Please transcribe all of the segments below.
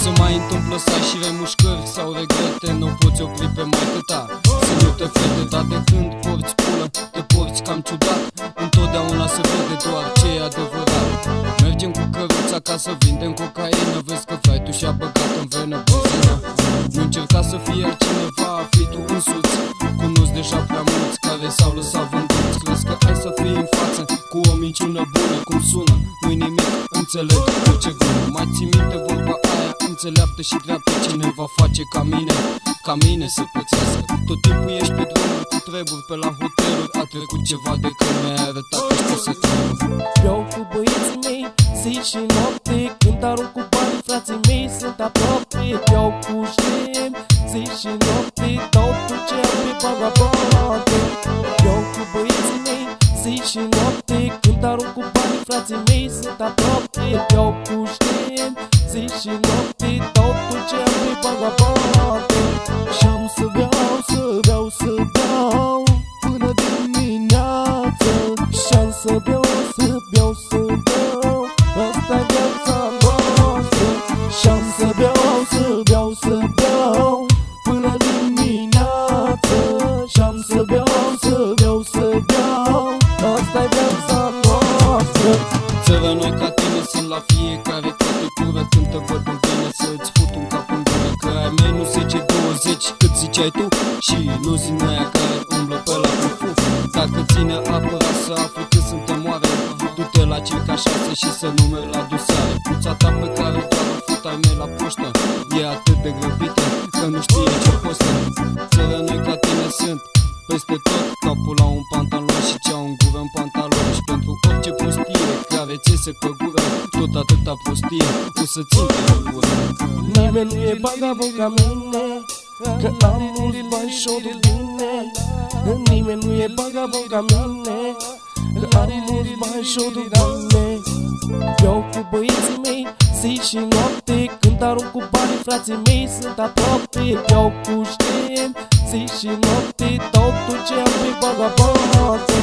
Se mai întâmplă să ai și remușcări sau regrete, nu poți opri pe maică ta să nu te fete, dar de când porți pulă, te porți cam ciudat. Întotdeauna se vede doar ce e adevărat. Mergem cu căruța ca să vindem cocaină, vezi că fai tu și-a băgat în venă benzină. Nu încerca să fie altcineva, fii tu însuți. Cunosc deja prea mulți care s-au lăsat vânduți. Crezi că ai să fii în față cu o minciună bună, cum sună, nu-i nimic, înțeleg orice glumă. Mai ții minte vorba aia, înțeleaptă și dreaptă, cine va face ca mine să pățească. Tot timpul ești pe drumuri cu treburi pe la hoteluri. A trecut ceva de când mi-ai arătat că știi să tremuri. Beau cu băieții mei zi și noapte, când arunc cu banii frații mei sunt aproape. Beau cu șem zi și noapte, dau tot ce am pe bagabate. Beau cu băieții mei zi și noapte, când arunc cu banii frații mei sunt aproape. Beau cu șem zi și noapte, dau tot ce am pe bagabate. Și-am să beau, să beau, să beau până dimineață. Și-am să beau, să beau, să beau, asta-i viața noastră. Și-am să beau, să beau, să beau până dimineață. Și-am să beau, să beau, să beau, asta-i viața noastră. Țărănoi ca tine sunt la fiecare cătătură. Când te văd îmi vine să-ți fut un cap în gură. Că ai mei nu 10-20 cât ziceai tu, și nu zi aia care umblă pe la fufu. Dacă ține apăra să afli că suntem moare, du-te la circa 6 și să numeri la dosare. Puța ta pe care doar o fut ai mei la poștă e atât de grăbită că nu știe ce postă. Țărănoi ca tine sunt peste tot, capul la un pantalon și cea în gură în pantalon. Și pentru orice prostie care ți iese pe gură, tot atâta prostie o să țin pe gură. Nimeni nu e bagabon ca mine, că am mulți bani și-o duc bine. Nimeni nu e bagabon ca mine, că am mulți bani și-o duc bine. Beau cu băieții mei zi și noapte, când arunc cu banii frații mei sunt aproape. Beau cu ștem zi și noapte, dau tot ce am pe bagabate.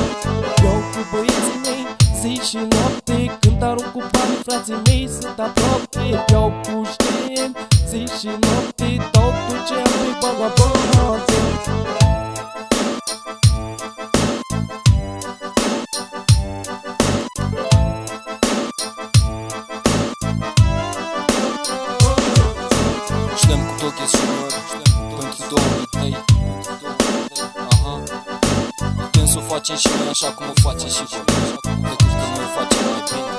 Beau cu băieții mei zi și noapte, când arunc cu banii frații mei sunt aproape. Beau cu ștem zi și noapte, dau tot ce am pe bagabate. Ștem cu toche sunări pentru 2003. Aha. Putem să o facem și noi așa cum o face și voi, decât că noi o facem mai bine.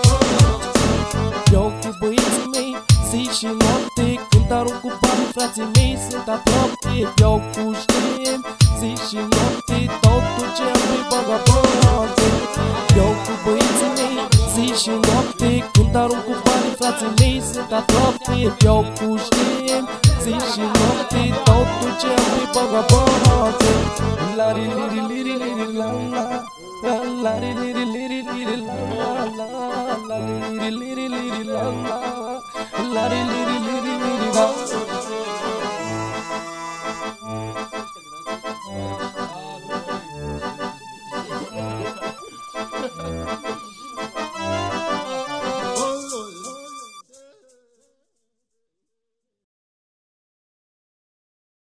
Beau cu băieții mei zi și noapte, când arunc cu banii frații mei sunt aproape. Beau cu ștem zi și noapte, dau tot ce am pe bagabate. Beau cu băieții mei zi și noapte, când arunc cu banii frații mei sunt aproape. Beau cu ștem zi și noapte, dau tot ce am pe bagabate. La ri li ri li ri li la la, la ri li ri li ri li la la, la ri li ri li ri la la, la ri li ri li ri la.